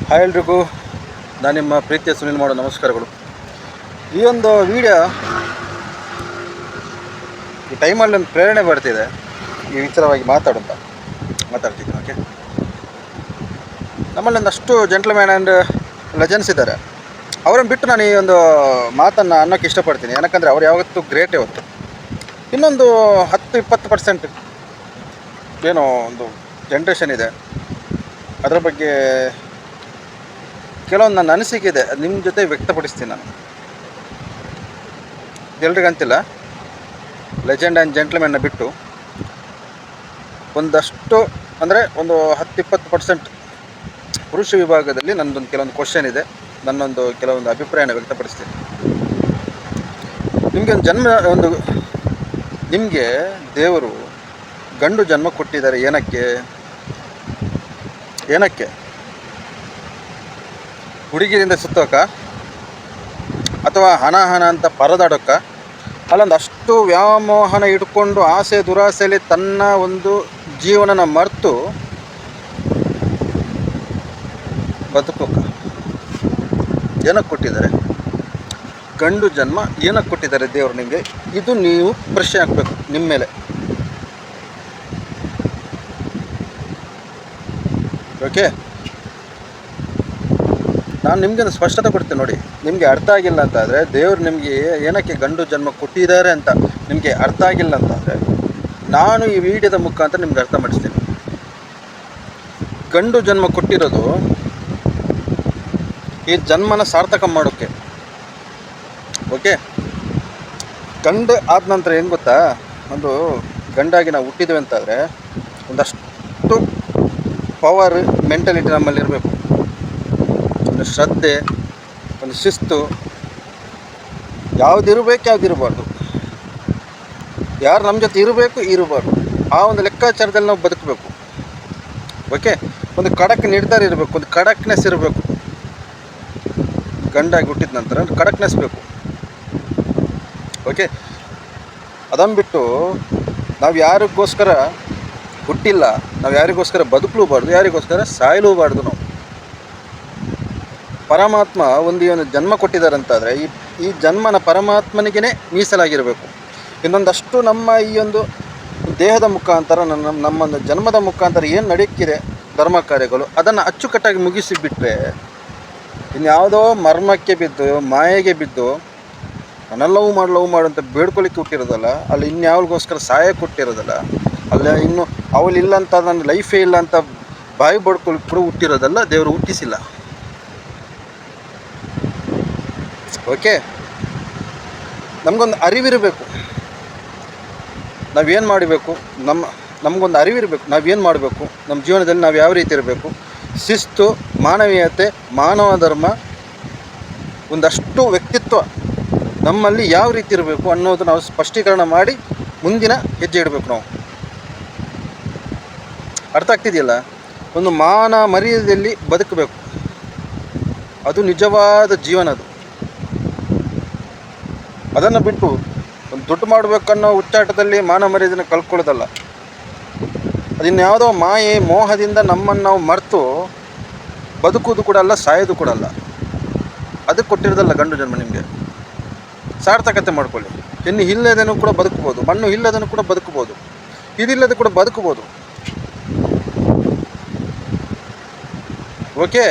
Hi ಎಲ್ರಿಗೂ, ನಾನು ನಿಮ್ಮ ಪ್ರೀತಿಯ ಸುನಿಲ್ ಮಾಡೋ ನಮಸ್ಕಾರಗಳು. ಈ ಒಂದು ವಿಡಿಯೋ ಈ ಟೈಮಲ್ಲಿ ಒಂದು ಪ್ರೇರಣೆ ಬರ್ತಿದೆ ಈ ವಿಚಾರವಾಗಿ ಮಾತಾಡ್ತಿದ್ದೀನಿ. ಓಕೆ, ನಮ್ಮಲ್ಲಿ ಒಂದಷ್ಟು ಜೆಂಟ್ಲ್ಮ್ಯಾನ್ ಆ್ಯಂಡ್ ಲೆಜೆಂಡ್ಸ್ ಇದ್ದಾರೆ. ಅವರನ್ನು ಬಿಟ್ಟು ನಾನು ಈ ಒಂದು ಮಾತನ್ನು ಅನ್ನೋಕ್ಕೆ ಇಷ್ಟಪಡ್ತೀನಿ. ಯಾಕಂದರೆ ಅವ್ರು ಯಾವತ್ತೂ ಗ್ರೇಟ್. ಇವತ್ತು ಇನ್ನೊಂದು 10-20% ಏನೋ ಒಂದು ಜನ್ರೇಷನ್ ಇದೆ. ಅದರ ಬಗ್ಗೆ ಕೆಲವೊಂದು ನನ್ನ ಅನಿಸಿಕೆ ಇದೆ, ನಿಮ್ಮ ಜೊತೆ ವ್ಯಕ್ತಪಡಿಸ್ತೀನಿ. ನಾನು ಎಲ್ರಿಗಂತಿಲ್ಲ, ಲೆಜೆಂಡ್ ಆ್ಯಂಡ್ ಜೆಂಟ್ಲ್ಮ್ಯಾನ್ನ ಬಿಟ್ಟು ಒಂದಷ್ಟು ಅಂದರೆ ಒಂದು 10-20% ಪುರುಷ ವಿಭಾಗದಲ್ಲಿ ನನ್ನದೊಂದು ಕೆಲವೊಂದು ಕ್ವಶನ್ ಇದೆ, ನನ್ನೊಂದು ಕೆಲವೊಂದು ಅಭಿಪ್ರಾಯನ ವ್ಯಕ್ತಪಡಿಸ್ತೀನಿ. ನಿಮಗೆ ದೇವರು ಗಂಡು ಜನ್ಮ ಕೊಟ್ಟಿದ್ದಾರೆ. ಏನಕ್ಕೆ? ಹುಡುಗಿರಿಂದ ಸುತ್ತೋಕ, ಅಥವಾ ಹಣ ಅಂತ ಪರದಾಡೋಕ್ಕ? ಅಲ್ಲೊಂದಷ್ಟು ವ್ಯಾಮೋಹನ ಇಟ್ಕೊಂಡು ಆಸೆ ದುರಾಸೆಯಲ್ಲಿ ತನ್ನ ಒಂದು ಜೀವನನ ಮರೆತು ಬದುಕೋಕ? ಏನಕ್ಕೆ ಕೊಟ್ಟಿದ್ದಾರೆ ಗಂಡು ಜನ್ಮ? ಏನಕ್ಕೆ ಕೊಟ್ಟಿದ್ದಾರೆ ದೇವರು ನಿಮಗೆ? ಇದು ನೀವು ಪ್ರಶ್ನೆ ಹಾಕಬೇಕು ನಿಮ್ಮ ಮೇಲೆ. ಓಕೆ, ನಾನು ನಿಮಗೆ ಒಂದು ಸ್ಪಷ್ಟತೆ ಕೊಡ್ತೀನಿ ನೋಡಿ. ನಿಮಗೆ ಅರ್ಥ ಆಗಿಲ್ಲ ಅಂತಾದರೆ, ದೇವರು ನಿಮಗೆ ಏನಕ್ಕೆ ಗಂಡು ಜನ್ಮ ಕೊಟ್ಟಿದ್ದಾರೆ ಅಂತ ನಿಮಗೆ ಅರ್ಥ ಆಗಿಲ್ಲ ಅಂತಾದರೆ, ನಾನು ಈ ವಿಡಿಯೋದ ಮುಖಾಂತರ ನಿಮ್ಗೆ ಅರ್ಥ ಮಾಡಿಸ್ತೀನಿ. ಗಂಡು ಜನ್ಮ ಕೊಟ್ಟಿರೋದು ಈ ಜನ್ಮನ ಸಾರ್ಥಕ ಮಾಡೋಕ್ಕೆ. ಓಕೆ, ಗಂಡು ಆದ ನಂತರ ಏನು ಗೊತ್ತಾ, ಒಂದು ಗಂಡಾಗಿ ನಾವು ಹುಟ್ಟಿದ್ವಿ ಅಂತಾದರೆ ಒಂದಷ್ಟು ಪವರ್ ಮೆಂಟಲಿಟಿ ನಮ್ಮಲ್ಲಿ ಇರಬೇಕು. ಒಂದು ಶ್ರದ್ಧೆ, ಒಂದು ಶಿಸ್ತು, ಯಾವುದಿರಬೇಕು ಯಾವುದಿರಬಾರ್ದು, ಯಾರು ನಮ್ಮ ಜೊತೆ ಇರಬಾರ್ದು, ಆ ಒಂದು ಲೆಕ್ಕಾಚಾರದಲ್ಲಿ ನಾವು ಬದುಕಬೇಕು. ಓಕೆ, ಒಂದು ಖಡಕ್ ನಿರ್ಧಾರ ಇರಬೇಕು, ಒಂದು ಖಡಕ್ನೆಸ್ ಇರಬೇಕು. ಗಂಡಾಗಿ ಹುಟ್ಟಿದ ನಂತರ ಒಂದು ಖಡಕ್ನೆಸ್ ಬೇಕು. ಓಕೆ, ಅದನ್ನು ಬಿಟ್ಟು ನಾವು ಯಾರಿಗೋಸ್ಕರ ಹುಟ್ಟಿಲ್ಲ, ನಾವು ಯಾರಿಗೋಸ್ಕರ ಬದುಕಲೂಬಾರ್ದು, ಯಾರಿಗೋಸ್ಕರ ಸಾಯಲೂಬಾರ್ದು. ನಾವು ಪರಮಾತ್ಮ ಒಂದು ಜನ್ಮ ಕೊಟ್ಟಿದ್ದಾರಂತಾದರೆ ಈ ಜನ್ಮನ ಪರಮಾತ್ಮನಿಗೇ ಮೀಸಲಾಗಿರಬೇಕು. ಇನ್ನೊಂದಷ್ಟು ನಮ್ಮ ಈ ಒಂದು ದೇಹದ ಮುಖಾಂತರ ನಮ್ಮೊಂದು ಜನ್ಮದ ಮುಖಾಂತರ ಏನು ನಡೆಯುತ್ತಿದೆ ಧರ್ಮ ಕಾರ್ಯಗಳು, ಅದನ್ನು ಅಚ್ಚುಕಟ್ಟಾಗಿ ಮುಗಿಸಿಬಿಟ್ರೆ, ಇನ್ಯಾವುದೋ ಮರ್ಮಕ್ಕೆ ಬಿದ್ದು, ಮಾಯೆಗೆ ಬಿದ್ದು, ನನ್ನ ಲವ್ ಮಾಡು ಅಂತ ಬೇಡ್ಕೊಳ್ಳಿಕ್ಕೆ ಹುಟ್ಟಿರೋದಲ್ಲ, ಅಲ್ಲಿ ಇನ್ಯಾವ್ರಿಗೋಸ್ಕರ ಸಹಾಯ ಕೊಟ್ಟಿರೋದಲ್ಲ, ಅಲ್ಲ ಇನ್ನು ಅವಳಿಲ್ಲ ಅಂತ ನನ್ನ ಲೈಫೇ ಇಲ್ಲ ಅಂತ ಬಾಯಿ ಬಡ್ಕೊಳ್ಳಿಕ್ಕೆ ಕೂಡ ಹುಟ್ಟಿರೋದಲ್ಲ, ದೇವರು ಹುಟ್ಟಿಸಿಲ್ಲ. ಓಕೆ, ನಮಗೊಂದು ಅರಿವಿರಬೇಕು, ನಾವೇನು ಮಾಡಬೇಕು, ನಮಗೊಂದು ಅರಿವಿರಬೇಕು, ನಾವೇನು ಮಾಡಬೇಕು, ನಮ್ಮ ಜೀವನದಲ್ಲಿ ನಾವು ಯಾವ ರೀತಿ ಇರಬೇಕು, ಶಿಸ್ತು, ಮಾನವೀಯತೆ, ಮಾನವ ಧರ್ಮ, ಒಂದಷ್ಟು ವ್ಯಕ್ತಿತ್ವ ನಮ್ಮಲ್ಲಿ ಯಾವ ರೀತಿ ಇರಬೇಕು ಅನ್ನೋದು ನಾವು ಸ್ಪಷ್ಟೀಕರಣ ಮಾಡಿ ಮುಂದಿನ ಹೆಜ್ಜೆ ಇಡಬೇಕು. ನಾವು ಅರ್ಥ ಆಗ್ತಿದೆಯಲ್ಲ? ಒಂದು ಮಾನ ಮರ್ಯಾದೆಯಲ್ಲಿ ಬದುಕಬೇಕು, ಅದು ನಿಜವಾದ ಜೀವನ. ಅದನ್ನು ಬಿಟ್ಟು ಒಂದು ದುಡ್ಡು ಮಾಡಬೇಕನ್ನೋ ಹುಚ್ಚಾಟದಲ್ಲಿ ಮಾನ ಮರ್ಯಾದೆನ ಕಳ್ಕೊಳ್ಳೋದಲ್ಲ. ಅದಿನ್ಯಾವುದೋ ಮಾಯೆ ಮೋಹದಿಂದ ನಮ್ಮನ್ನು ನಾವು ಮರೆತು ಬದುಕೋದು ಕೂಡ ಅಲ್ಲ, ಸಾಯೋದು ಕೂಡ ಅಲ್ಲ. ಅದಕ್ಕೆ ಕೊಟ್ಟಿರೋದಲ್ಲ ಗಂಡು ಜನ್ಮ. ನಿಮಗೆ ಸಾರ್ಥಕತೆ ಮಾಡ್ಕೊಳ್ಳಿ. ಹೆಣ್ಣು ಇಲ್ಲದೇನೂ ಕೂಡ ಬದುಕ್ಬೋದು, ಮಣ್ಣು ಇಲ್ಲದನ್ನು ಕೂಡ ಬದುಕ್ಬೋದು, ಇದಿಲ್ಲದೆ ಕೂಡ ಬದುಕ್ಬೋದು. ಓಕೆ,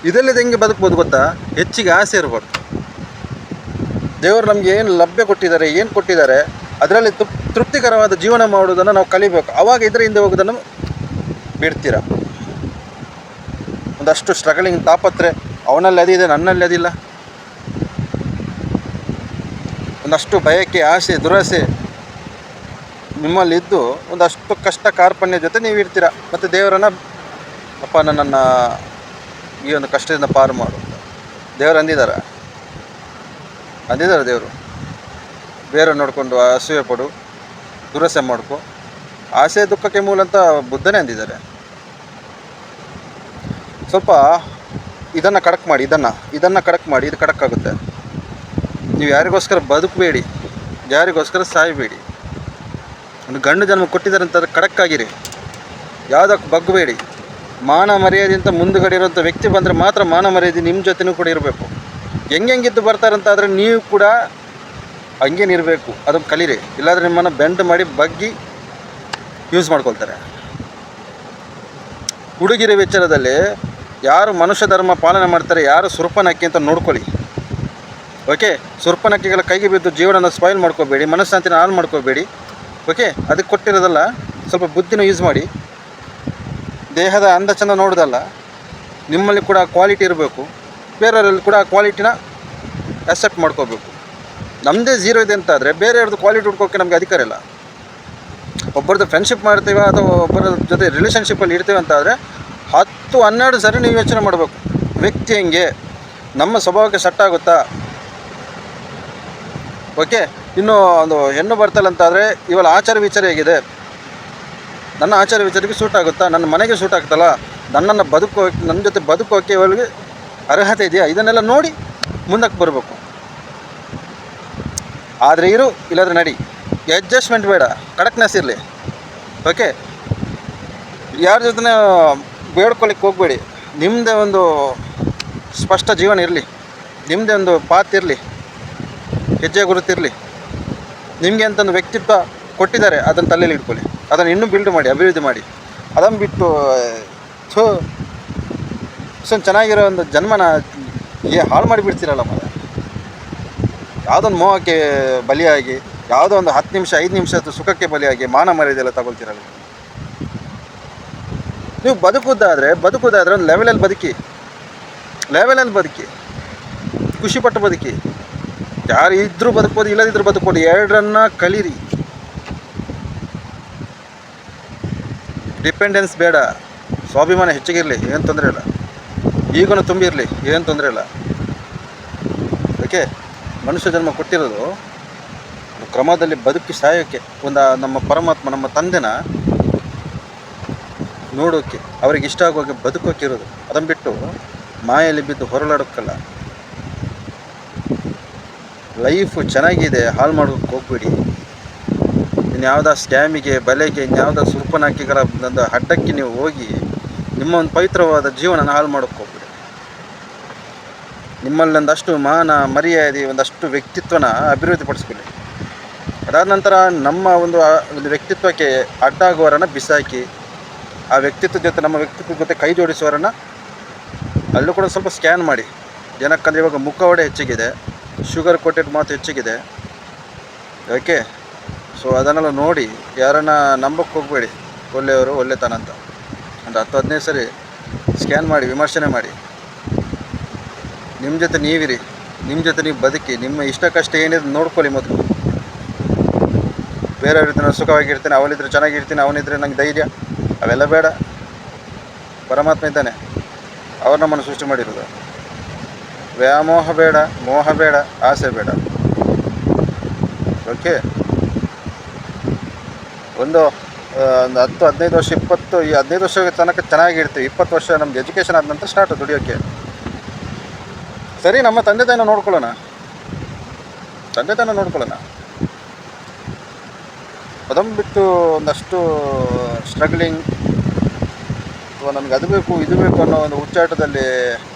ಇದಲ್ಲದೆ ಹೆಂಗೆ ಬದುಕ್ಬೋದು ಗೊತ್ತಾ? ಹೆಚ್ಚಿಗೆ ಆಸೆ ಇರಬಾರ್ದು. ದೇವರು ನಮಗೆ ಏನು ಲಭ್ಯ ಕೊಟ್ಟಿದ್ದಾರೆ, ಏನು ಕೊಟ್ಟಿದ್ದಾರೆ, ಅದರಲ್ಲಿ ತೃಪ್ತಿಕರವಾದ ಜೀವನ ಮಾಡುವುದನ್ನು ನಾವು ಕಲಿಬೇಕು. ಆವಾಗ ಇದರ ಹಿಂದೆ ಹೋಗೋದನ್ನು ಬಿಡ್ತೀರ. ಒಂದಷ್ಟು ಸ್ಟ್ರಗಲಿಂಗ್, ತಾಪತ್ರೆ, ಅವನಲ್ಲಿ ಅದಿದೆ, ನನ್ನಲ್ಲಿ ಅದಿಲ್ಲ, ಒಂದಷ್ಟು ಬಯಕೆ, ಆಸೆ, ದುರಾಸೆ ನಿಮ್ಮಲ್ಲಿದ್ದು ಒಂದಷ್ಟು ಕಷ್ಟ ಕಾರ್ಪಣ್ಯ ಜೊತೆ ನೀವು ಇರ್ತೀರ. ಮತ್ತು ದೇವರನ್ನು, ಅಪ್ಪ ನನ್ನನ್ನು ಈ ಒಂದು ಕಷ್ಟದಿಂದ ಪಾರು ಮಾಡು, ದೇವರು ಅಂದಿದ್ದಾರೆ ದೇವರು. ಬೇರೆ ನೋಡಿಕೊಂಡು ಅಸೂಯೆ ಪಡು, ದುರಾಸೆ ಮಾಡ್ಕೊ, ಆಸೆ ದುಃಖಕ್ಕೆ ಮೂಲ ಅಂತ ಬುದ್ಧನೇ ಅಂದಿದ್ದಾರೆ. ಸ್ವಲ್ಪ ಇದನ್ನು ಖಡಕ್ ಮಾಡಿ, ಇದನ್ನು ಖಡಕ್ ಮಾಡಿ. ಇದು ಖಡಕ್ಕಾಗುತ್ತೆ. ನೀವು ಯಾರಿಗೋಸ್ಕರ ಬದುಕಬೇಡಿ, ಯಾರಿಗೋಸ್ಕರ ಸಾಯಬೇಡಿ. ಒಂದು ಗಂಡು ಜನ್ಮ ಕೊಟ್ಟಿದ್ದಾರೆ ಅಂತಂದರೆ ಖಡಕ್ಕಾಗಿರಿ, ಯಾವುದಕ್ಕೆ ಬಗ್ಗಬೇಡಿ. ಮಾನ ಮರ್ಯಾದೆಂತ ಮುಂದುಗಡೆ ಇರೋಂಥ ವ್ಯಕ್ತಿ ಬಂದರೆ ಮಾತ್ರ ಮಾನ ಮರ್ಯಾದೆ ನಿಮ್ಮ ಜೊತೆನೂ ಕೂಡ ಇರಬೇಕು. ಹೆಂಗಿದ್ದು ಬರ್ತಾರಂತಾದರೆ ನೀವು ಕೂಡ ಹಂಗೇನಿರಬೇಕು, ಅದನ್ನು ಕಲೀರಿ. ಇಲ್ಲಾಂದರೆ ನಿಮ್ಮನ್ನು ಬೆಂಡ್ ಮಾಡಿ ಬಗ್ಗಿ ಯೂಸ್ ಮಾಡ್ಕೊಳ್ತಾರೆ. ಹುಡುಗಿರ ವಿಚಾರದಲ್ಲಿ ಯಾರು ಮನುಷ್ಯ ಧರ್ಮ ಪಾಲನೆ ಮಾಡ್ತಾರೆ, ಯಾರು ಸುರ್ಪನಕ್ಕಿ ಅಂತ ನೋಡ್ಕೊಳ್ಳಿ. ಓಕೆ, ಸುರ್ಪನಕ್ಕಿಗಳ ಕೈಗೆ ಬಿದ್ದು ಜೀವನನ ಸ್ಪಾಯ್ಲ್ ಮಾಡ್ಕೋಬೇಡಿ, ಮನಃಶಾಂತಿನ ಹಾಳು ಮಾಡ್ಕೋಬೇಡಿ. ಓಕೆ, ಅದಕ್ಕೆ ಕೊಟ್ಟಿರೋದಲ್ಲ, ಸ್ವಲ್ಪ ಬುದ್ಧಿನ ಯೂಸ್ ಮಾಡಿ. ದೇಹದ ಅಂದ ಚಂದ ನೋಡೋದಲ್ಲ, ನಿಮ್ಮಲ್ಲಿ ಕೂಡ ಕ್ವಾಲಿಟಿ ಇರಬೇಕು, ಬೇರೆಯವರಲ್ಲಿ ಕೂಡ ಆ ಕ್ವಾಲಿಟಿನ ಅಕ್ಸೆಪ್ಟ್ ಮಾಡ್ಕೋಬೇಕು. ನಮ್ಮದೇ ಝೀರೋ ಇದೆ ಅಂತಾದರೆ ಬೇರೆಯವ್ರದ್ದು ಕ್ವಾಲಿಟಿ ಹುಡ್ಕೋಕ್ಕೆ ನಮಗೆ ಅಧಿಕಾರ ಇಲ್ಲ. ಒಬ್ಬರದ್ದು ಫ್ರೆಂಡ್ಶಿಪ್ ಮಾಡ್ತೀವ ಅಥವಾ ಒಬ್ಬರ ಜೊತೆ ರಿಲೇಷನ್ಶಿಪ್ಪಲ್ಲಿ ಇರ್ತೀವಿ ಅಂತಾದರೆ 10-12 ಸರಿ ನೀವು ಯೋಚನೆ ಮಾಡಬೇಕು. ವ್ಯಕ್ತಿ ಹೆಂಗೆ, ನಮ್ಮ ಸ್ವಭಾವಕ್ಕೆ ಸೆಟ್ ಆಗುತ್ತಾ. ಓಕೆ, ಇನ್ನು ಒಂದು ಹೆಣ್ಣು ಬರ್ತಲ್ಲ ಅಂತಾದರೆ ಇವಳ ಆಚಾರ ವಿಚಾರ ಹೇಗಿದೆ, ನನ್ನ ಆಚಾರ ವಿಚಾರಕ್ಕೆ ಸೂಟ್ ಆಗುತ್ತಾ, ನನ್ನ ಮನೆಗೆ ಸೂಟ್ ಆಗ್ತಲ್ಲ, ನನ್ನ ಜೊತೆ ಬದುಕೋಕ್ಕೆ ಇವಳಿಗೆ ಅರ್ಹತೆ ಇದೆಯಾ, ಇದನ್ನೆಲ್ಲ ನೋಡಿ ಮುಂದಕ್ಕೆ ಬರಬೇಕು. ಆದರೆ ಇರು, ಇಲ್ಲಾಂದರೆ ನಡಿ. ಅಡ್ಜಸ್ಟ್ಮೆಂಟ್ ಬೇಡ, ಕಡಕ್ನೆಸ್ ಇರಲಿ. ಓಕೆ, ಯಾರ ಜೊತೆ ಬೇಡ್ಕೊಳ್ಳಿಕ್ಕೆ ಹೋಗಬೇಡಿ. ನಿಮ್ಮದೇ ಒಂದು ಸ್ಪಷ್ಟ ಜೀವನ ಇರಲಿ, ನಿಮ್ಮದೇ ಒಂದು ಪಾತ್ ಇರಲಿ, ಹೆಜ್ಜೆ ಗುರುತಿರಲಿ. ನಿಮಗೆ ಅಂತಂದು ವ್ಯಕ್ತಿತ್ವ ಕೊಟ್ಟಿದ್ದಾರೆ, ಅದನ್ನು ತಲೆಯಲ್ಲಿ ಇಟ್ಕೊಳ್ಳಿ. ಅದನ್ನು ಇನ್ನೂ ಬಿಲ್ಡ್ ಮಾಡಿ, ಅಭಿವೃದ್ಧಿ ಮಾಡಿ. ಅದನ್ನು ಬಿಟ್ಟು ಚೆನ್ನಾಗಿರೋ ಒಂದು ಜನ್ಮನ ಹಾಳು ಮಾಡಿಬಿಡ್ತೀರಲ್ಲ ಮಗ. ಯಾವುದೊಂದು ಮೋಹಕ್ಕೆ ಬಲಿಯಾಗಿ, ಯಾವುದೋ ಒಂದು 10 ನಿಮಿಷ 5 ನಿಮಿಷದ ಸುಖಕ್ಕೆ ಬಲಿಯಾಗಿ ಮಾನ ಮರ್ಯಾದೆಲ್ಲ ತಗೊಳ್ತೀರಲ್ಲ. ನೀವು ಬದುಕೋದಾದರೆ ಒಂದು ಲೆವೆಲಲ್ಲಿ ಬದುಕಿ, ಖುಷಿಪಟ್ಟು ಬದುಕಿ. ಯಾರು ಇದ್ದರೂ ಬದುಕ್ಬೋದು, ಇಲ್ಲದಿದ್ದರೂ ಬದುಕ್ಬೋದು, ಎರಡನ್ನ ಕಲೀರಿ. ಡಿಪೆಂಡೆನ್ಸ್ ಬೇಡ, ಸ್ವಾಭಿಮಾನ ಹೆಚ್ಚಿಗಿರಲಿ, ಏನು ತೊಂದರೆ ಇಲ್ಲ. ಈಗಲೂ ತುಂಬಿರಲಿ, ಏನು ತೊಂದರೆ ಇಲ್ಲ. ಓಕೆ, ಮನುಷ್ಯ ಜನ್ಮ ಕೊಟ್ಟಿರೋದು ಕ್ರಮದಲ್ಲಿ ಬದುಕಿ ಸಾಯೋಕ್ಕೆ, ನಮ್ಮ ಪರಮಾತ್ಮ ನಮ್ಮ ತಂದೆನ ನೋಡೋಕ್ಕೆ, ಅವ್ರಿಗೆ ಇಷ್ಟ ಆಗೋಕ್ಕೆ ಬದುಕೋಕ್ಕಿರೋದು. ಅದನ್ನು ಬಿಟ್ಟು ಮಾಯಲ್ಲಿ ಬಿದ್ದು ಹೊರಲಾಡೋಕ್ಕಲ್ಲ. ಲೈಫು ಚೆನ್ನಾಗಿದೆ, ಹಾಳು ಮಾಡೋಕ್ಕೆ ಹೋಗ್ಬೇಡಿ. ಇನ್ಯಾವುದೋ ಸ್ಕ್ಯಾಮಿಗೆ, ಬಲೆಗೆ, ಇನ್ಯಾವುದೋ ಸುರ್ಪನಾಕಿಗಳ ಒಂದು ಅಡ್ಡಕ್ಕೆ ನೀವು ಹೋಗಿ ನಿಮ್ಮ ಒಂದು ಪವಿತ್ರವಾದ ಜೀವನನ ಹಾಳು ಮಾಡೋಕ್ಕೆ ಹೋಗ್ಬೇಡಿ. ನಿಮ್ಮಲ್ಲಿ ಒಂದಷ್ಟು ಮಾನ ಮರ್ಯಾದೆ, ಒಂದಷ್ಟು ವ್ಯಕ್ತಿತ್ವನ ಅಭಿವೃದ್ಧಿಪಡಿಸ್ಕೊಳ್ಳಿ. ಅದಾದ ನಂತರ ನಮ್ಮ ಒಂದು ವ್ಯಕ್ತಿತ್ವಕ್ಕೆ ಅಡ್ಡಾಗುವವರನ್ನು ಬಿಸಾಕಿ, ಆ ವ್ಯಕ್ತಿತ್ವದ ಜೊತೆ ನಮ್ಮ ವ್ಯಕ್ತಿತ್ವದ ಜೊತೆ ಕೈ ಜೋಡಿಸುವವರನ್ನು ಅಲ್ಲೂ ಕೂಡ ಸ್ವಲ್ಪ ಸ್ಕ್ಯಾನ್ ಮಾಡಿ. ಏನಕ್ಕಂದರೆ ಇವಾಗ ಮುಖವಾಡ ಹೆಚ್ಚಿಗಿದೆ, ಶುಗರ್ ಕೋಟೆಡ್ ಮಾತು ಹೆಚ್ಚಿಗಿದೆ. ಓಕೆ, ಸೊ ಅದನ್ನೆಲ್ಲ ನೋಡಿ ಯಾರನ್ನ ನಂಬಕ್ಕೆ ಹೋಗಬೇಡಿ. ಒಳ್ಳೆಯವರು ಒಳ್ಳೆತನ ಅಂತ ಒಂದು 10-15 ಸರಿ ಸ್ಕ್ಯಾನ್ ಮಾಡಿ, ವಿಮರ್ಶನೆ ಮಾಡಿ. ನಿಮ್ಮ ಜೊತೆ ನೀವಿರಿ, ನಿಮ್ಮ ಜೊತೆ ನೀವು ಬದುಕಿ, ನಿಮ್ಮ ಇಷ್ಟ ಕಷ್ಟ ಏನಿದೆ ನೋಡ್ಕೊಳ್ಳಿ ಮೊದಲು. ಬೇರೆಯವ್ರಿದ್ರೆ ನಾನು ಸುಖವಾಗಿರ್ತೀನಿ, ಅವನಿದ್ರೆ ಚೆನ್ನಾಗಿರ್ತೀನಿ, ಅವನಿದ್ರೆ ನಂಗೆ ಧೈರ್ಯ, ಅವೆಲ್ಲ ಬೇಡ. ಪರಮಾತ್ಮ ಇದ್ದಾನೆ, ಅವ್ರು ನಮ್ಮನ್ನು ಸೃಷ್ಟಿ ಮಾಡಿರೋದು. ವ್ಯಾಮೋಹ ಬೇಡ, ಮೋಹ ಬೇಡ, ಆಸೆ ಬೇಡ. ಓಕೆ, ಒಂದು 10-15 ವರ್ಷ 15 ವರ್ಷ ತನಕ ಚೆನ್ನಾಗಿರ್ತೀವಿ. 20 ವರ್ಷ ನಮ್ದು ಎಜುಕೇಷನ್ ಆದ ನಂತರ ಸ್ಟಾರ್ಟ್ ದುಡಿಯೋಕ್ಕೆ. ಸರಿ, ನಮ್ಮ ತಂದೆ ತಾಯಿನ ನೋಡ್ಕೊಳ್ಳೋಣ. ಅದನ್ನು ಬಿಟ್ಟು ಒಂದಷ್ಟು ಸ್ಟ್ರಗ್ಲಿಂಗ್ ಅಥವಾ ನನಗೆ ಅದು ಬೇಕು ಇದು ಬೇಕು ಅನ್ನೋ ಒಂದು ಹುಚ್ಚಾಟದಲ್ಲಿ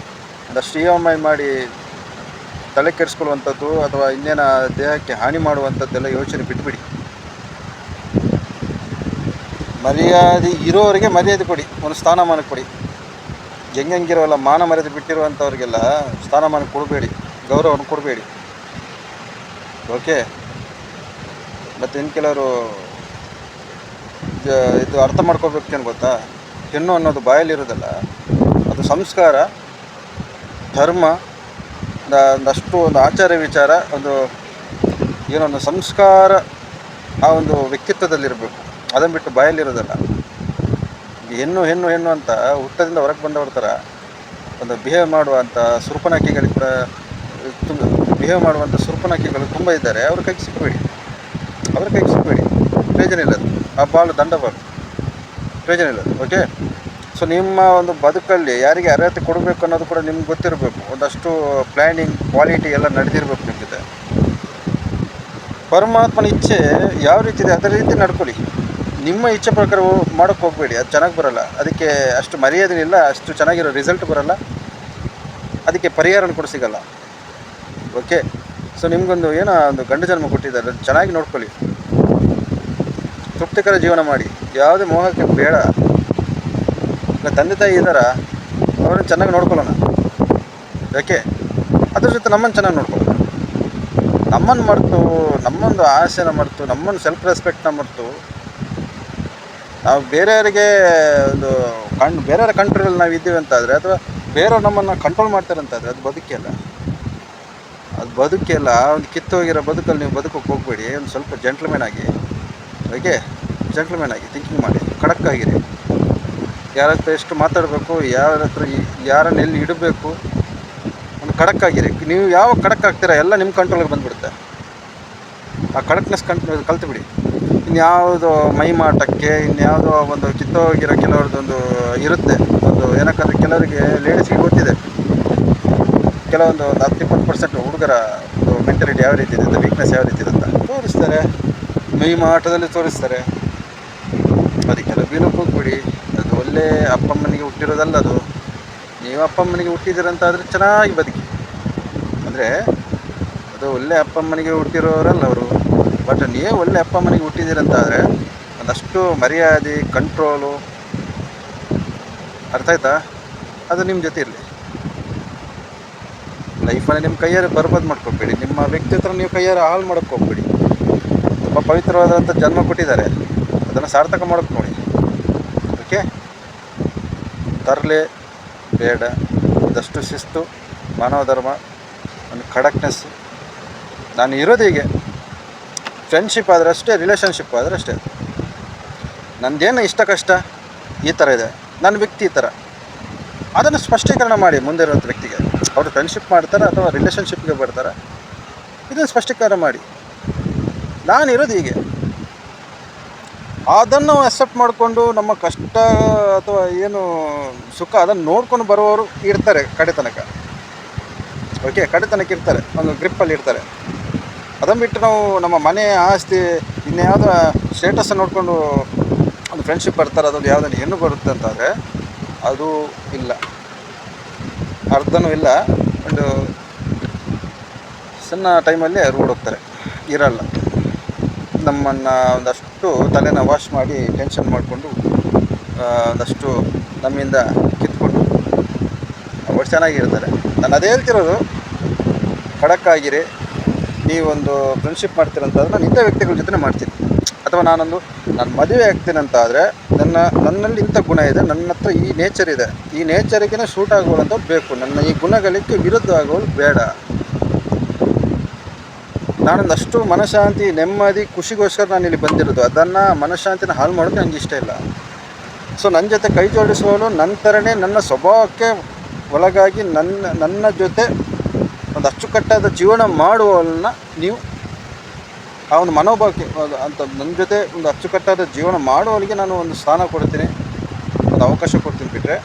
ಒಂದಷ್ಟು EMI ಮಾಡಿ ತಲೆ ಕೆಡಿಸ್ಕೊಳ್ಳುವಂಥದ್ದು ಅಥವಾ ಇನ್ನೇನ ದೇಹಕ್ಕೆ ಹಾನಿ ಮಾಡುವಂಥದ್ದೆಲ್ಲ ಯೋಚನೆ ಬಿಟ್ಬಿಡಿ. ಮರ್ಯಾದೆ ಇರೋರಿಗೆ ಮರ್ಯಾದೆ ಕೊಡಿ, ಒಂದು ಸ್ಥಾನಮಾನ ಕೊಡಿ. ಹೆಂಗಿರೋಲ್ಲ ಮಾನ ಮರ್ಯಾದೆ ಬಿಟ್ಟಿರುವಂಥವ್ರಿಗೆಲ್ಲ ಸ್ಥಾನಮಾನ ಕೊಡಬೇಡಿ, ಗೌರವವನ್ನು ಕೊಡಬೇಡಿ. ಓಕೆ, ಮತ್ತು ಇನ್ನು ಕೆಲವರು ಇದು ಅರ್ಥ ಮಾಡ್ಕೋಬೇಕೇನು ಗೊತ್ತಾ, ಹೆಣ್ಣು ಅನ್ನೋದು ಬಾಯಲ್ಲಿರೋದಲ್ಲ, ಅದು ಸಂಸ್ಕಾರ, ಧರ್ಮ, ಒಂದಷ್ಟು ಒಂದು ಆಚಾರ ವಿಚಾರ, ಒಂದು ಸಂಸ್ಕಾರ ಆ ಒಂದು ವ್ಯಕ್ತಿತ್ವದಲ್ಲಿರಬೇಕು. ಅದನ್ನು ಬಿಟ್ಟು ಬಾಯಲ್ಲಿರೋದಲ್ಲ. ಹೆಣ್ಣು ಹೆಣ್ಣು ಹೆಣ್ಣು ಅಂತ ಹುಟ್ಟದಿಂದ ಹೊರಗೆ ಬಂದವ್ರ ಥರ ಒಂದು ಬಿಹೇವ್ ಮಾಡುವಂಥ ಸುರ್ಪನಾಕಿಗಳು ಕೂಡ ತುಂಬ ಇದ್ದಾರೆ. ಅವ್ರ ಕೈಗೆ ಸಿಕ್ಕಬೇಡಿ, ಪ್ರಯೋಜನ ಇಲ್ಲದು. ಆ ಬಾಳು ದಂಡ ಬಾಳು, ಪ್ರಯೋಜನ ಇಲ್ಲದು. ಓಕೆ, ಸೊ ನಿಮ್ಮ ಒಂದು ಬದುಕಲ್ಲಿ ಯಾರಿಗೆ ಅರ್ಹತೆ ಕೊಡಬೇಕು ಅನ್ನೋದು ಕೂಡ ನಿಮ್ಗೆ ಗೊತ್ತಿರಬೇಕು. ಒಂದಷ್ಟು ಪ್ಲ್ಯಾನಿಂಗ್, ಕ್ವಾಲಿಟಿ ಎಲ್ಲ ನಡೆದಿರಬೇಕು ನಿಮ್ಮ ಜೊತೆ. ಪರಮಾತ್ಮನ ಇಚ್ಛೆ ಯಾವ ರೀತಿ ಇದೆ ಅದೇ ರೀತಿ ನಡ್ಕೊಳ್ಳಿ. ನಿಮ್ಮ ಇಚ್ಛೆ ಪ್ರಕಾರ ಮಾಡೋಕ್ಕೆ ಹೋಗಬೇಡಿ, ಅದು ಚೆನ್ನಾಗಿ ಬರೋಲ್ಲ. ಅದಕ್ಕೆ ಅಷ್ಟು ಮರ್ಯಾದೆ ಇಲ್ಲ, ಅಷ್ಟು ಚೆನ್ನಾಗಿರೋ ರಿಸಲ್ಟ್ ಬರೋಲ್ಲ, ಅದಕ್ಕೆ ಪರಿಹಾರನೂ ಕೂಡ ಸಿಗೋಲ್ಲ. ಓಕೆ, ಸೊ ನಿಮಗೊಂದು ಏನೋ ಒಂದು ಗಂಡು ಜನ್ಮ ಕೊಟ್ಟಿದ್ದಾರೆ, ಚೆನ್ನಾಗಿ ನೋಡ್ಕೊಳ್ಳಿ, ತೃಪ್ತಿಕರ ಜೀವನ ಮಾಡಿ, ಯಾವುದೇ ಮೋಹಕ್ಕೆ ಬೇಡ. ಈಗ ತಂದೆ ತಾಯಿ ಇದ್ದಾರ, ಅವ್ರನ್ನ ಚೆನ್ನಾಗಿ ನೋಡ್ಕೊಳ್ಳೋಣ. ಯಾಕೆ ಅದ್ರ ಜೊತೆ ನಮ್ಮನ್ನು ಚೆನ್ನಾಗಿ ನೋಡ್ಕೊಳ್ಳೋಣ. ನಮ್ಮನ್ನು ಮರೆತು, ನಮ್ಮೊಂದು ಆಸೆನ ಮರೆತು, ನಮ್ಮನ್ನು ಸೆಲ್ಫ್ ರೆಸ್ಪೆಕ್ಟ್ನ ಮರೆತು ನಾವು ಬೇರೆಯವರಿಗೆ ಒಂದು ಬೇರೆಯವರ ಕಂಟ್ರೋಲಲ್ಲಿ ನಾವು ಇದ್ದೀವಿ ಅಂತಾದರೆ, ಅಥವಾ ಬೇರೆಯವ್ರು ನಮ್ಮನ್ನು ಕಂಟ್ರೋಲ್ ಮಾಡ್ತಾರೆ ಅಂತಾದರೆ ಅದು ಬದುಕಿಲ್ಲ. ಅದು ಬದುಕಿಲ್ಲ. ಒಂದು ಕಿತ್ತೋಗಿರೋ ಬದುಕಲ್ಲಿ ನೀವು ಬದುಕೋಕ್ಕೆ ಹೋಗಬೇಡಿ. ಒಂದು ಸ್ವಲ್ಪ ಜೆಂಟ್ಲ್ಮ್ಯಾನ್ ಆಗಿ, ಓಕೆ, ಜೆಂಟ್ಲ್ಮ್ಯಾನ್ ಆಗಿ ಥಿಂಕಿಂಗ್ ಮಾಡಿ, ಖಡಕ್ಕಾಗಿರಿ. ಯಾರ ಹತ್ರ ಎಷ್ಟು ಮಾತಾಡಬೇಕು, ಯಾರ ಹತ್ರ ಯಾರನ್ನ ಎಲ್ಲಿ ಇಡಬೇಕು, ಒಂದು ಖಡಕ್ಕಾಗಿರಿ. ನೀವು ಯಾವ ಖಡಕ್ಕಾಗ್ತೀರ ಎಲ್ಲ ನಿಮ್ಮ ಕಂಟ್ರೋಲಿಗೆ ಬಂದುಬಿಡುತ್ತೆ. ಆ ಖಡಕ್ನೆಸ್ ಕಲ್ತುಬಿಡಿ. ಇನ್ಯಾವುದೋ ಮೈಮಾಟಕ್ಕೆ, ಇನ್ಯಾವುದೋ ಒಂದು ಕಿತ್ತೋಗಿರೋ ಕೆಲವ್ರದ್ದೊಂದು ಇರುತ್ತೆ. ಒಂದು ಏನಕ್ಕಂದರೆ ಕೆಲವರಿಗೆ ಲೇಡೀಸ್ಗೆ ಗೊತ್ತಿದೆ, ಕೆಲವೊಂದು 10-20% ಹುಡುಗರ ಒಂದು ಮೆಂಟಾಲಿಟಿ ಯಾವ ರೀತಿ ಇದೆ ಅಂತ, ವೀಕ್ನೆಸ್ ಯಾವ ರೀತಿ ಇದೆ ಅಂತ ತೋರಿಸ್ತಾರೆ, ಮೈಮಾಟದಲ್ಲಿ ತೋರಿಸ್ತಾರೆ. ಅದಕ್ಕೆಲ್ಲ ಬೀಳಕ್ಕೆ ಹೋಗ್ಬಿಡಿ. ಅದು ಒಳ್ಳೆ ಅಪ್ಪಮ್ಮನಿಗೆ ಹುಟ್ಟಿರೋದಲ್ಲ. ಅದು ನೀವು ಅಪ್ಪಮ್ಮನಿಗೆ ಹುಟ್ಟಿದ್ದೀರಂತಾದರೆ ಚೆನ್ನಾಗಿ ಬದುಕಿ. ಅಂದರೆ ಅದು ಒಳ್ಳೆ ಅಪ್ಪಮ್ಮನಿಗೆ ಹುಟ್ಟಿರೋರಲ್ಲ ಅವರು, ಬಟ್ ನೀವು ಒಳ್ಳೆ ಅಪ್ಪಮ್ಮನಿಗೆ ಹುಟ್ಟಿದ್ದೀರಂತಾದರೆ ಒಂದಷ್ಟು ಮರ್ಯಾದೆ, ಕಂಟ್ರೋಲು, ಅರ್ಥ ಆಯ್ತಾ, ಅದು ನಿಮ್ಮ ಜೊತೆ ಇರಲಿ. ಲೈಫಲ್ಲಿ ನಿಮ್ಮ ಕೈಯಾರೆ ಬರ್ಬಾದ್ ಮಾಡ್ಕೊಬೇಡಿ. ನಿಮ್ಮ ವ್ಯಕ್ತಿತ್ವ ನೀವು ಕೈಯಾರೆ ಹಾಳು ಮಾಡೋಕ್ಕೆ ಹೋಗ್ಬೇಡಿ. ತುಂಬ ಪವಿತ್ರವಾದಂಥ ಜನ್ಮ ಕೊಟ್ಟಿದ್ದಾರೆ, ಅದನ್ನು ಸಾರ್ಥಕ ಮಾಡೋಕ್ಕೆ ನೋಡಿ. ಓಕೆ, ತರಲೆ ಬೇಡ. ಒಂದಷ್ಟು ಶಿಸ್ತು, ಮಾನವ ಧರ್ಮ, ಒಂದು ಖಡಕ್ನೆಸ್. ನಾನು ಇರೋದು ಹೀಗೆ. ಫ್ರೆಂಡ್ಶಿಪ್ ಆದರೆ ಅಷ್ಟೇ, ರಿಲೇಷನ್ಶಿಪ್ ಆದರೆ ಅಷ್ಟೇ. ನಂದೇನು ಇಷ್ಟ ಕಷ್ಟ ಈ ಥರ ಇದೆ, ನನ್ನ ವ್ಯಕ್ತಿ ಈ ಥರ, ಅದನ್ನು ಸ್ಪಷ್ಟೀಕರಣ ಮಾಡಿ ಮುಂದೆ ಇರೋಂಥ ವ್ಯಕ್ತಿಗೆ. ಅವರು ಫ್ರೆಂಡ್ಶಿಪ್ ಮಾಡ್ತಾರೆ ಅಥವಾ ರಿಲೇಷನ್ಶಿಪ್ಗೆ ಬರ್ತಾರೆ, ಇದನ್ನು ಸ್ಪಷ್ಟೀಕರಣ ಮಾಡಿ. ನಾನಿರೋದು ಹೀಗೆ, ಅದನ್ನು ಅಕ್ಸೆಪ್ಟ್ ಮಾಡಿಕೊಂಡು ನಮ್ಮ ಕಷ್ಟ ಅಥವಾ ಏನು ಸುಖ ಅದನ್ನು ನೋಡ್ಕೊಂಡು ಬರುವವರು ಇರ್ತಾರೆ ಕಡೆ ತನಕ. ಓಕೆ, ಕಡೆ ತನಕ ಇರ್ತಾರೆ, ಒಂದು ಗ್ರಿಪ್ಪಲ್ಲಿ ಇರ್ತಾರೆ. ಅದನ್ನು ಬಿಟ್ಟು ನಾವು ನಮ್ಮ ಮನೆ ಆಸ್ತಿ ಇನ್ಯಾವುದೋ ಸ್ಟೇಟಸ್ಸನ್ನು ನೋಡಿಕೊಂಡು ಒಂದು ಫ್ರೆಂಡ್ಶಿಪ್ ಬರ್ತಾರೆ, ಅದೊಂದು ಯಾವುದನ್ನು ಹೆಣ್ಣು ಬರುತ್ತೆ ಅಂತಾದರೆ ಅದು ಇಲ್ಲ, ಅರ್ಧನೂ ಇಲ್ಲ. ಒಂದು ಸಣ್ಣ ಟೈಮಲ್ಲಿ ರೋಡ್ ಹೋಗ್ತಾರೆ, ಇರಲ್ಲ. ನಮ್ಮನ್ನು ಒಂದಷ್ಟು ತಲೆನ ವಾಶ್ ಮಾಡಿ ಟೆನ್ಷನ್ ಮಾಡಿಕೊಂಡು ಒಂದಷ್ಟು ನಮ್ಮಿಂದ ಕಿತ್ಕೊಂಡು ಅವ್ರು ಚೆನ್ನಾಗಿರ್ತಾರೆ. ನಾನು ಅದೇ ಹೇಳ್ತಿರೋದು, ಖಡಕ್ಕಾಗಿರಿ. ನೀವೊಂದು ಫ್ರೆಂಡ್ಶಿಪ್ ಮಾಡ್ತೀರಂತಾದ್ರೆ ನಾನು ಇಂಥ ವ್ಯಕ್ತಿಗಳ ಜೊತೆ ಮಾಡ್ತೀನಿ. ಅಥವಾ ನಾನು ಮದುವೆ ಆಗ್ತೀನಿ ಅಂತ ಆದರೆ ನನ್ನಲ್ಲಿ ಇಂಥ ಗುಣ ಇದೆ, ನನ್ನ ಹತ್ರ ಈ ನೇಚರ್ ಇದೆ, ಈ ನೇಚರಿಗೇ ಸೂಟ್ ಆಗುವಂಥದ್ದು ಬೇಕು. ನನ್ನ ಈ ಗುಣಗಳಿಗೆ ವಿರುದ್ಧ ಆಗೋದು ಬೇಡ. ನಾನೊಂದಷ್ಟು ಮನಃಶಾಂತಿ, ನೆಮ್ಮದಿ, ಖುಷಿಗೋಸ್ಕರ ನಾನು ಇಲ್ಲಿ ಬಂದಿರೋದು. ಅದನ್ನು ಮನಃಶಾಂತಿನ ಹಾಳು ಮಾಡೋಕ್ಕೆ ನನಗೆ ಇಷ್ಟ ಇಲ್ಲ. ಸೊ ನನ್ನ ಜೊತೆ ಕೈ ಜೋಡಿಸುವವನು ನನ್ನ ಥರನೇ ನನ್ನ ಸ್ವಭಾವಕ್ಕೆ ಒಳಗಾಗಿ ನನ್ನ ಜೊತೆ ಒಂದು ಅಚ್ಚುಕಟ್ಟಾದ ಜೀವನ ಮಾಡುವವನ್ನ ನೀವು ಆ ಒಂದು ಮನೋಭಾವಕ್ಕೆ ಅಂತ ನನ್ನ ಜೊತೆ ಒಂದು ಅಚ್ಚುಕಟ್ಟಾದ ಜೀವನ ಮಾಡುವವನಿಗೆ ನಾನು ಒಂದು ಸ್ಥಾನ ಕೊಡ್ತೀನಿ, ಒಂದು ಅವಕಾಶ ಕೊಡ್ತೀನಿ. ಬಿಟ್ಟರೆ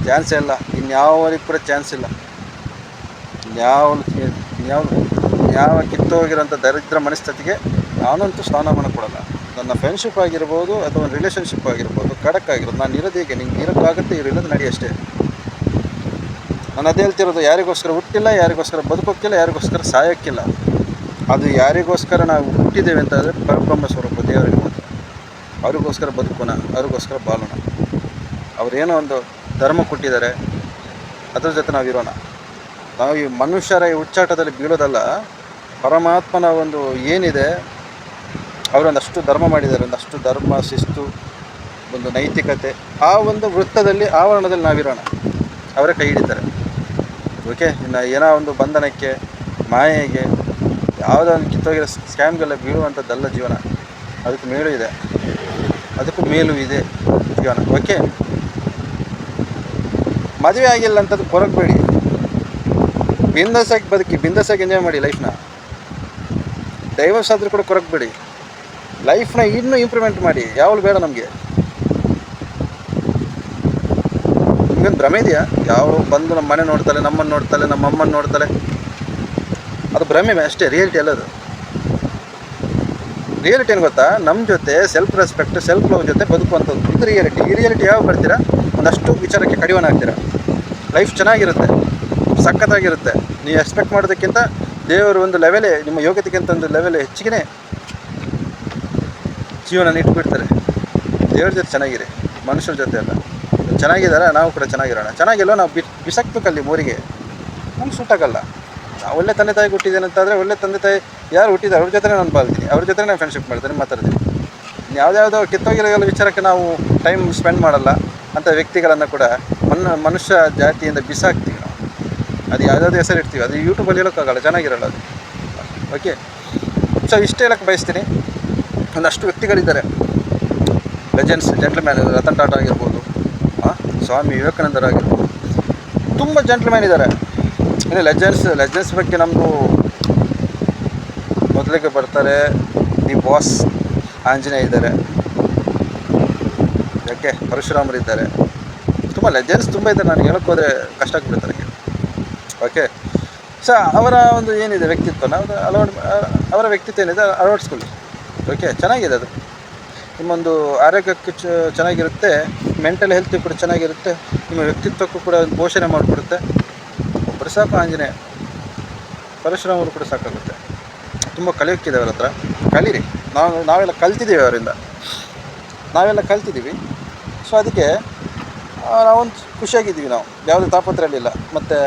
ಚಾನ್ಸೇ ಇಲ್ಲ. ಇನ್ಯಾವರಿಗೆ ಕೂಡ ಚಾನ್ಸ್ ಇಲ್ಲ. ಯಾವ ಕಿತ್ತೋಗಿರೋಂಥ ದರಿದ್ರ ಮನಸ್ಥಿತಿಗೆ ನಾನಂತೂ ಸ್ಥಾನಮಾನ ಕೊಡಲ್ಲ. ನನ್ನ ಫ್ರೆಂಡ್ಶಿಪ್ ಆಗಿರ್ಬೋದು ಅಥವಾ ಒಂದು ರಿಲೇಷನ್ಶಿಪ್ ಆಗಿರ್ಬೋದು, ಖಡಕ್ ಆಗಿರೋದು. ನಾನು ಇರೋದು ಹೇಗೆ, ನಿಂಗೆ ಇರೋಕ್ಕಾಗುತ್ತೆ, ಇರೋದು ನಡಿ ಅಷ್ಟೇ. ನಾನು ಅದೇ ಹೇಳ್ತಿರೋದು, ಯಾರಿಗೋಸ್ಕರ ಹುಟ್ಟಿಲ್ಲ, ಯಾರಿಗೋಸ್ಕರ ಬದುಕೋಕ್ಕಿಲ್ಲ, ಯಾರಿಗೋಸ್ಕರ ಸಾಯೋಕ್ಕಿಲ್ಲ. ಅದು ಯಾರಿಗೋಸ್ಕರ ನಾವು ಹುಟ್ಟಿದ್ದೇವೆ ಅಂತಂದರೆ ಪರಬ್ರಹ್ಮ ಸ್ವರೂಪ ದೇವರಿಗೆ ಮಾತ್ರ. ಅವ್ರಿಗೋಸ್ಕರ ಬದುಕೋಣ, ಅವ್ರಿಗೋಸ್ಕರ ಬಾಳೋಣ. ಅವರೇನೋ ಒಂದು ಧರ್ಮ ಕೊಟ್ಟಿದ್ದಾರೆ, ಅದ್ರ ಜೊತೆ ನಾವಿರೋಣ. ನಾವು ಈ ಮನುಷ್ಯರ ಈ ಹುಚ್ಚಾಟದಲ್ಲಿ ಬೀಳೋದಲ್ಲ. ಪರಮಾತ್ಮನ ಒಂದು ಏನಿದೆ, ಅವರೊಂದಷ್ಟು ಧರ್ಮ ಮಾಡಿದ್ದಾರೆ, ಒಂದಷ್ಟು ಧರ್ಮ, ಶಿಸ್ತು, ಒಂದು ನೈತಿಕತೆ, ಆ ಒಂದು ವೃತ್ತದಲ್ಲಿ, ಆವರಣದಲ್ಲಿ ನಾವಿರೋಣ. ಅವರೇ ಕೈ ಹಿಡಿತಾರೆ. ಓಕೆ, ಇನ್ನು ಏನೋ ಒಂದು ಬಂಧನಕ್ಕೆ, ಮಾಯೆಗೆ, ಯಾವುದೋ ಒಂದು ಕಿತ್ತೋಗಿರೋ ಸ್ಕ್ಯಾಮ್ಗೆಲ್ಲ ಬೀಳುವಂಥದ್ದಲ್ಲ ಜೀವನ. ಅದಕ್ಕೆ ಮೇಲೂ ಇದೆ, ಅದಕ್ಕೂ ಮೇಲೂ ಇದೆ ಜೀವನ. ಓಕೆ, ಮದುವೆ ಆಗಿಲ್ಲ ಅಂತದ್ದು ಕೊರಗಬೇಡಿ. ಬಿಂದಾಸಾಗಿ ಬದುಕಿ, ಬಿಂದಾಸಾಗಿ ಎಂಜಾಯ್ ಮಾಡಿ ಲೈಫ್ನ. ಡೈವರ್ಸ್ ಆದರೂ ಕೂಡ ಕೊರಗಬೇಡಿ. ಲೈಫ್ನ ಇನ್ನೂ ಇಂಪ್ರೂವ್ಮೆಂಟ್ ಮಾಡಿ. ಯಾವಳು ಬೇಡ ನಮಗೆ. ನಿಮಗೊಂದು ಭ್ರಮೆ ಇದೆಯಾ? ಯಾವಳು ಬಂದು ನಮ್ಮ ಮನೆ ನೋಡ್ತಾಳೆ, ನಮ್ಮನ್ನು ನೋಡ್ತಾಳೆ, ನಮ್ಮ ಅಮ್ಮನ ನೋಡ್ತಾಳೆ, ಅದು ಭ್ರಮೆ ಅಷ್ಟೇ, ರಿಯಾಲಿಟಿ ಅಲ್ಲ ಅದು. ರಿಯಾಲಿಟಿ ಏನು ಗೊತ್ತಾ, ನಮ್ಮ ಜೊತೆ ಸೆಲ್ಫ್ ರೆಸ್ಪೆಕ್ಟ್ ಸೆಲ್ಫ್ ಲವ್ ಜೊತೆ ಬದುಕುವಂಥದ್ದು, ಇದು ರಿಯಾಲಿಟಿ. ಈ ರಿಯಾಲಿಟಿ ಯಾವಾಗ ಬರ್ತೀರಾ, ಒಂದಷ್ಟು ವಿಚಾರಕ್ಕೆ ಕಡಿವಾನಾಗ್ತೀರಾ, ಲೈಫ್ ಚೆನ್ನಾಗಿರುತ್ತೆ, ಸಖತ್ತಾಗಿರುತ್ತೆ. ನೀವು ಎಕ್ಸ್ಪೆಕ್ಟ್ ಮಾಡೋದಕ್ಕಿಂತ ದೇವರು ಒಂದು ಲೆವೆಲೇ, ನಿಮ್ಮ ಯೋಗ್ಯತೆಗಿಂತ ಒಂದು ಲೆವೆಲ್ ಹೆಚ್ಚಿಗೆ ಜೀವನ ಇಟ್ಬಿಡ್ತಾರೆ. ದೇವ್ರ ಜೊತೆ ಚೆನ್ನಾಗಿರಿ, ಮನುಷ್ಯರ ಜೊತೆ ಅಲ್ಲ. ಚೆನ್ನಾಗಿದ್ದಾರೆ, ನಾವು ಕೂಡ ಚೆನ್ನಾಗಿರೋಣ. ಚೆನ್ನಾಗಿಲ್ಲ ನಾವು ಬಿಸಾಕ್ಬೇಕಲ್ಲಿ ಮೋರಿಗೆ, ನಮ್ಗೆ ಸೂಟಾಗಲ್ಲ. ನಾವು ಒಳ್ಳೆ ತಂದೆ ತಾಯಿ ಹುಟ್ಟಿದ್ದೇನೆ ಅಂತಾದರೆ, ಒಳ್ಳೆ ತಂದೆ ತಾಯಿ ಯಾರು ಹುಟ್ಟಿದ್ದಾರೆ ಅವ್ರ ಜೊತೆ ನಾನು ಬಾಳ್ತೀನಿ, ಅವ್ರ ಜೊತೆ ನಾನು ಫ್ರೆಂಡ್ಶಿಪ್ ಮಾಡ್ತೀನಿ, ಮಾತಾಡ್ತೀನಿ. ಯಾವುದ್ಯಾವುದೋ ಕಿತ್ತೋಗಿರೋ ವಿಚಾರಕ್ಕೆ ನಾವು ಟೈಮ್ ಸ್ಪೆಂಡ್ ಮಾಡಲ್ಲ ಅಂಥ ವ್ಯಕ್ತಿಗಳನ್ನು ಕೂಡ ಮನುಷ್ಯ ಜಾತಿಯಿಂದ ಬಿಸಾಕ್ತೀವಿ ನಾವು. ಅದು ಯಾವುದಾದ್ರು ಹೆಸರು ಇಡ್ತೀವಿ, ಅದು ಯೂಟ್ಯೂಬಲ್ಲಿ ಹೇಳೋಕ್ಕಾಗಲ್ಲ, ಚೆನ್ನಾಗಿರಲ್ಲ ಅದು. ಓಕೆ, ಸೊ ಇಷ್ಟೇ ಹೇಳಕ್ಕೆ ಬಯಸ್ತೀನಿ. ಒಂದಷ್ಟು ವ್ಯಕ್ತಿಗಳಿದ್ದಾರೆ, ಲೆಜೆಂಡ್ಸ್, ಜೆಂಟ್ಲ್ಮ್ಯಾನ್. ರತನ್ ಟಾಟಾ ಆಗಿರ್ಬೋದು, ಸ್ವಾಮಿ ವಿವೇಕಾನಂದರಾಗಿರ್ಬೋದು, ತುಂಬ ಜೆಂಟ್ಲ್ಮ್ಯಾನ್ ಇದ್ದಾರೆ. ಇನ್ನು ಲೆಜೆಂಡ್ಸ್ ಬಗ್ಗೆ ನಮ್ಮದು ಮೊದಲಿಗೆ ಬರ್ತಾರೆ ದಿ ಬಾಸ್ ಆಂಜನೇಯ ಇದ್ದಾರೆ, ಯಾಕೆ ಪರಶುರಾಮರಿದ್ದಾರೆ, ತುಂಬ ಲೆಜೆಂಡ್ಸ್ ತುಂಬ ಇದ್ದಾರೆ. ನಾನು ಹೇಳೋಕ್ಕೆ ಹೋದರೆ ಕಷ್ಟ ಆಗ್ಬಿಡ್ತಾರೆ. ಓಕೆ, ಸೊ ಅವರ ಒಂದು ಏನಿದೆ ವ್ಯಕ್ತಿತ್ವನ ಅವರ ವ್ಯಕ್ತಿತ್ವ ಏನಿದೆ ಅಳವಡಿಸ್ಕೊಳ್ಳಿ. ಓಕೆ, ಚೆನ್ನಾಗಿದೆ ಅದು. ನಿಮ್ಮೊಂದು ಆರೋಗ್ಯಕ್ಕೆ ಚೆನ್ನಾಗಿರುತ್ತೆ, ಮೆಂಟಲ್ ಹೆಲ್ತ್ ಕೂಡ ಚೆನ್ನಾಗಿರುತ್ತೆ, ನಿಮ್ಮ ವ್ಯಕ್ತಿತ್ವಕ್ಕೂ ಕೂಡ ಪೋಷಣೆ ಮಾಡಿಕೊಡುತ್ತೆ. ಒಬ್ಬರು ಸಾಕು ಆಂಜನೇಯ, ಪರಶುರಾಮರು ಕೂಡ ಸಾಕಾಗುತ್ತೆ. ತುಂಬ ಕಲಿಯೋಕ್ಕಿದೆ ಅವ್ರ ಹತ್ರ, ಕಲೀರಿ. ನಾವೆಲ್ಲ ಕಲ್ತಿದ್ದೀವಿ ಅವರಿಂದ, ನಾವೆಲ್ಲ ಕಲ್ತಿದ್ದೀವಿ. ಸೊ ಅದಕ್ಕೆ ನಾವೊಂದು ಖುಷಿಯಾಗಿದ್ದೀವಿ, ನಾವು ಯಾವುದೇ ತಾಪತ್ರಯಲ್ಲಿಲ್ಲ. ಮತ್ತು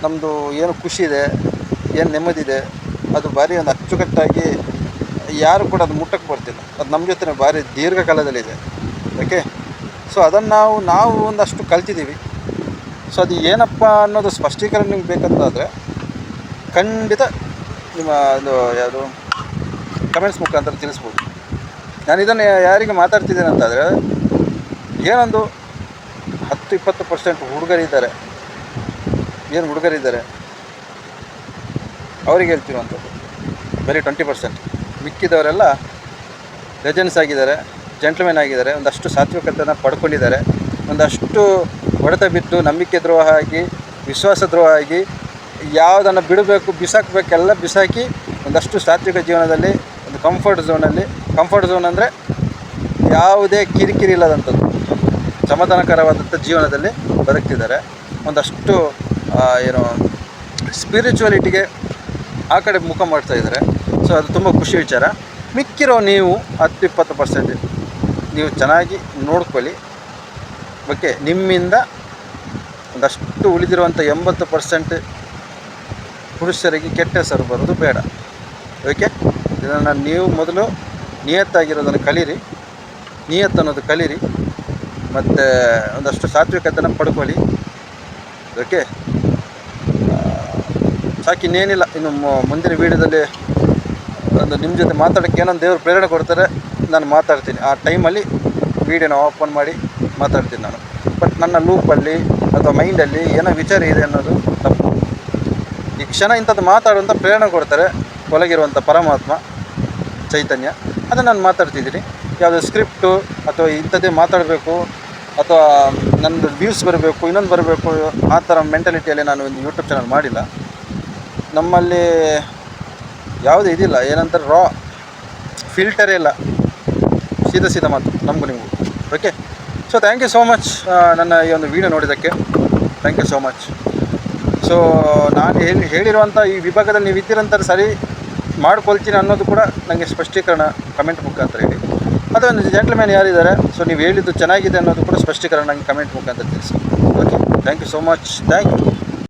ನಮ್ಮದು ಏನು ಖುಷಿ ಇದೆ, ಏನು ನೆಮ್ಮದಿದೆ, ಅದು ಭಾರಿ ಒಂದು ಅಚ್ಚುಕಟ್ಟಾಗಿ ಯಾರು ಕೂಡ ಅದು ಮುಟ್ಟಕ್ಕೆ ಬರ್ತಿಲ್ಲ. ಅದು ನಮ್ಮ ಜೊತೆ ಭಾರಿ ದೀರ್ಘಕಾಲದಲ್ಲಿದೆ. ಓಕೆ, ಸೊ ಅದನ್ನು ನಾವು ಒಂದಷ್ಟು ಕಲ್ತಿದ್ದೀವಿ. ಸೊ ಅದು ಏನಪ್ಪ ಅನ್ನೋದು ಸ್ಪಷ್ಟೀಕರಣ ನಿಮ್ಗೆ ಬೇಕಂತಾದರೆ ಖಂಡಿತ ನಿಮ್ಮ ಅದು ಯಾವುದು ಕಮೆಂಟ್ಸ್ ಮುಖಾಂತರ ತಿಳಿಸ್ಬೋದು. ನಾನು ಇದನ್ನು ಯಾರಿಗೆ ಮಾತಾಡ್ತಿದ್ದೇನೆ ಅಂತಾದರೆ, ಏನೊಂದು 10-20% ಹುಡುಗರಿದ್ದಾರೆ, ಏನು ಹುಡುಗರಿದ್ದಾರೆ ಅವರಿಗೆ ಹೇಳ್ತಿರುವಂಥದ್ದು. ಬರೀ 20%. ಮಿಕ್ಕಿದವರೆಲ್ಲ ಲೆಜೆಂಡ್ಸ್ ಆಗಿದ್ದಾರೆ, ಜೆಂಟ್ಲ್ಮ್ಯಾನ್ ಆಗಿದ್ದಾರೆ, ಒಂದಷ್ಟು ಸಾತ್ವಿಕತೆಯನ್ನು ಪಡ್ಕೊಂಡಿದ್ದಾರೆ, ಒಂದಷ್ಟು ಹೊಡೆತ ಬಿದ್ದು ನಂಬಿಕೆ ದ್ರೋಹ ಆಗಿ, ವಿಶ್ವಾಸ ದ್ರೋಹ ಆಗಿ, ಯಾವುದನ್ನು ಬಿಡಬೇಕು ಬಿಸಾಕಬೇಕೆಲ್ಲ ಬಿಸಾಕಿ ಒಂದಷ್ಟು ಸಾತ್ವಿಕ ಜೀವನದಲ್ಲಿ ಒಂದು ಕಂಫರ್ಟ್ ಝೋನ್ ಅಂದರೆ ಯಾವುದೇ ಕಿರಿಕಿರಿ ಇಲ್ಲದಂಥದ್ದು ಸಮಾಧಾನಕರವಾದಂಥ ಜೀವನದಲ್ಲಿ ಬದುಕ್ತಿದ್ದಾರೆ. ಒಂದಷ್ಟು ಏನು ಸ್ಪಿರಿಚುವಲಿಟಿಗೆ ಆ ಕಡೆ ಮುಖ ಮಾಡ್ತಾಯಿದ್ದಾರೆ. ಸೊ ಅದು ತುಂಬ ಖುಷಿ ವಿಚಾರ. ಮಿಕ್ಕಿರೋ ನೀವು 10-20% ನೀವು ಚೆನ್ನಾಗಿ ನೋಡ್ಕೊಳ್ಳಿ. ಓಕೆ, ನಿಮ್ಮಿಂದ ಒಂದಷ್ಟು ಉಳಿದಿರುವಂಥ 80% ಪುರುಷರಿಗೆ ಕೆಟ್ಟ ಹೆಸರು ಬರೋದು ಬೇಡ. ಓಕೆ, ಇದನ್ನು ನೀವು ಮೊದಲು ನಿಯತ್ತಾಗಿರೋದನ್ನು ಕಲೀರಿ, ಅನ್ನೋದು ಕಲೀರಿ, ಮತ್ತು ಒಂದಷ್ಟು ಸಾತ್ವಿಕತೆಯನ್ನು ಪಡ್ಕೊಳ್ಳಿ. ಓಕೆ, ಸಾಕು, ಇನ್ನೇನಿಲ್ಲ. ಇನ್ನು ಮುಂದಿನ ವೀಡಿಯೋದಲ್ಲಿ ಒಂದು ನಿಮ್ಮ ಜೊತೆ ಮಾತಾಡೋಕ್ಕೆ ಏನೊಂದು ದೇವರು ಪ್ರೇರಣೆ ಕೊಡ್ತಾರೆ, ನಾನು ಮಾತಾಡ್ತೀನಿ. ಆ ಟೈಮಲ್ಲಿ ವೀಡಿಯೋನ ಓಪನ್ ಮಾಡಿ ಮಾತಾಡ್ತೀನಿ ನಾನು. ಬಟ್ ನನ್ನ ಲೂಪಲ್ಲಿ ಅಥವಾ ಮೈಂಡಲ್ಲಿ ಏನೋ ವಿಚಾರ ಇದೆ ಅನ್ನೋದು ತಪ್ಪು. ಈ ಕ್ಷಣ ಇಂಥದ್ದು ಮಾತಾಡುವಂಥ ಪ್ರೇರಣೆ ಕೊಡ್ತಾರೆ ಒಳಗಿರುವಂಥ ಪರಮಾತ್ಮ ಚೈತನ್ಯ, ಅದನ್ನು ನಾನು ಮಾತಾಡ್ತಿದ್ದೀನಿ. ಯಾವುದೋ ಸ್ಕ್ರಿಪ್ಟು ಅಥವಾ ಇಂಥದ್ದೇ ಮಾತಾಡಬೇಕು ಅಥವಾ ನನ್ನದು ವ್ಯೂಸ್ ಬರಬೇಕು, ಇನ್ನೊಂದು ಬರಬೇಕು, ಆ ಥರ ಮೆಂಟಾಲಿಟಿಯಲ್ಲಿ ನಾನು ಒಂದು ಯೂಟ್ಯೂಬ್ ಚಾನಲ್ ಮಾಡಿಲ್ಲ. ನಮ್ಮಲ್ಲಿ ಯಾವುದೂ ಇದಿಲ್ಲ, ಏನಂತಾರೆ ರಾ ಫಿಲ್ಟರೇ ಇಲ್ಲ, ಸೀದಾ ಮಾತು ನಮಗೂ ನಿಮಗೂ. Okay, so thank you so much ನನ್ನ ಈ ಒಂದು ವಿಡಿಯೋ ನೋಡಿದ್ದಕ್ಕೆ. Thank you so much. So ನಾನು ಹೇಳಿರುವಂಥ ಈ ವಿಭಾಗದಲ್ಲಿ ನೀವು ಇದ್ದೀರಂತಾರೆ ಸರಿ ಮಾಡ್ಕೊಳ್ತೀನಿ ಅನ್ನೋದು ಕೂಡ ನನಗೆ ಸ್ಪಷ್ಟೀಕರಣ ಕಮೆಂಟ್ ಮುಖಾಂತರ ಹೇಳಿ. ಅದೊಂದು ಜೆಂಟ್ಲ್ಮ್ಯಾನ್ ಯಾರಿದ್ದಾರೆ, ಸೊ ನೀವು ಹೇಳಿದ್ದು ಚೆನ್ನಾಗಿದೆ ಅನ್ನೋದು ಕೂಡ ಸ್ಪಷ್ಟೀಕರಣ ನನಗೆ ಕಮೆಂಟ್ ಮುಖಾಂತರ ತಿಳಿಸಿ. Okay, thank you so much. Thank you.